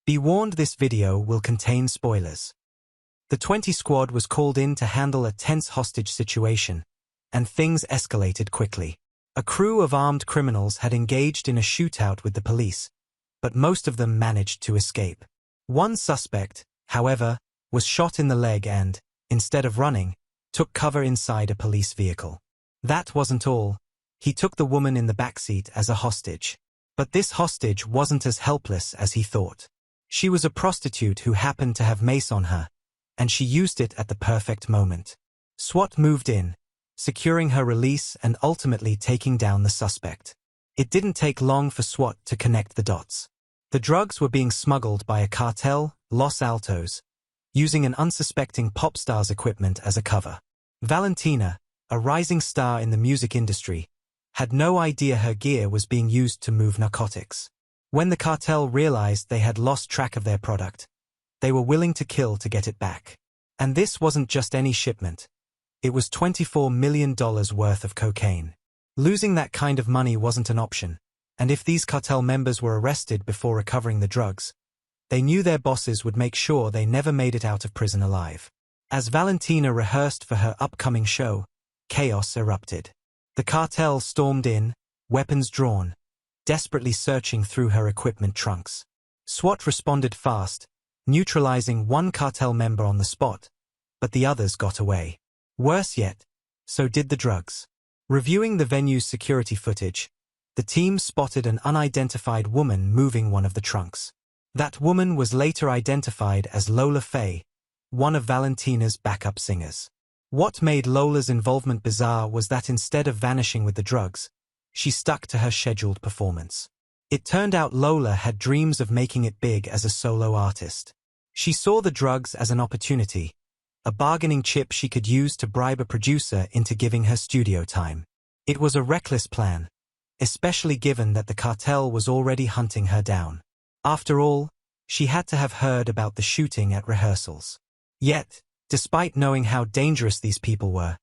Be warned, this video will contain spoilers. The 20 squad was called in to handle a tense hostage situation, and things escalated quickly. A crew of armed criminals had engaged in a shootout with the police, but most of them managed to escape. One suspect, however, was shot in the leg and, instead of running, took cover inside a police vehicle. That wasn't all. He took the woman in the backseat as a hostage. But this hostage wasn't as helpless as he thought. She was a prostitute who happened to have mace on her, and she used it at the perfect moment. SWAT moved in, securing her release and ultimately taking down the suspect. It didn't take long for SWAT to connect the dots. The drugs were being smuggled by a cartel, Los Altos, using an unsuspecting pop star's equipment as a cover. Valentina, a rising star in the music industry, had no idea her gear was being used to move narcotics. When the cartel realized they had lost track of their product, they were willing to kill to get it back. And this wasn't just any shipment. It was $24 million worth of cocaine. Losing that kind of money wasn't an option, and if these cartel members were arrested before recovering the drugs, they knew their bosses would make sure they never made it out of prison alive. As Valentina rehearsed for her upcoming show, chaos erupted. The cartel stormed in, weapons drawn, desperately searching through her equipment trunks. SWAT responded fast, neutralizing one cartel member on the spot, but the others got away. Worse yet, so did the drugs. Reviewing the venue's security footage, the team spotted an unidentified woman moving one of the trunks. That woman was later identified as Lola Faye, one of Valentina's backup singers. What made Lola's involvement bizarre was that instead of vanishing with the drugs, she stuck to her scheduled performance. It turned out Lola had dreams of making it big as a solo artist. She saw the drugs as an opportunity, a bargaining chip she could use to bribe a producer into giving her studio time. It was a reckless plan, especially given that the cartel was already hunting her down. After all, she had to have heard about the shooting at rehearsals. Yet, despite knowing how dangerous these people were,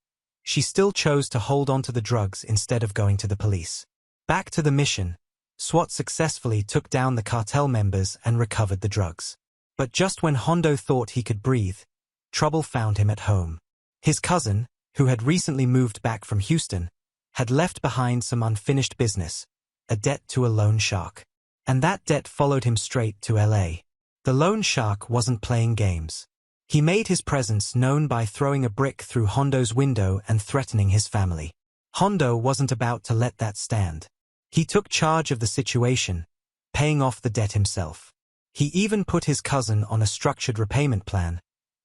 she still chose to hold on to the drugs instead of going to the police. Back to the mission, SWAT successfully took down the cartel members and recovered the drugs. But just when Hondo thought he could breathe, trouble found him at home. His cousin, who had recently moved back from Houston, had left behind some unfinished business, a debt to a loan shark. And that debt followed him straight to LA. The loan shark wasn't playing games. He made his presence known by throwing a brick through Hondo's window and threatening his family. Hondo wasn't about to let that stand. He took charge of the situation, paying off the debt himself. He even put his cousin on a structured repayment plan,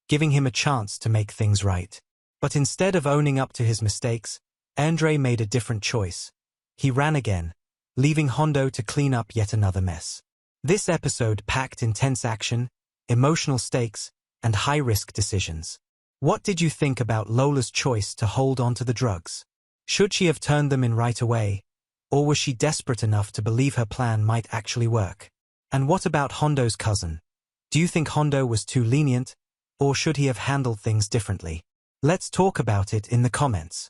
giving him a chance to make things right. But instead of owning up to his mistakes, Andre made a different choice. He ran again, leaving Hondo to clean up yet another mess. This episode packed intense action, emotional stakes, and high-risk decisions. What did you think about Lola's choice to hold on to the drugs? Should she have turned them in right away, or was she desperate enough to believe her plan might actually work? And what about Hondo's cousin? Do you think Hondo was too lenient, or should he have handled things differently? Let's talk about it in the comments.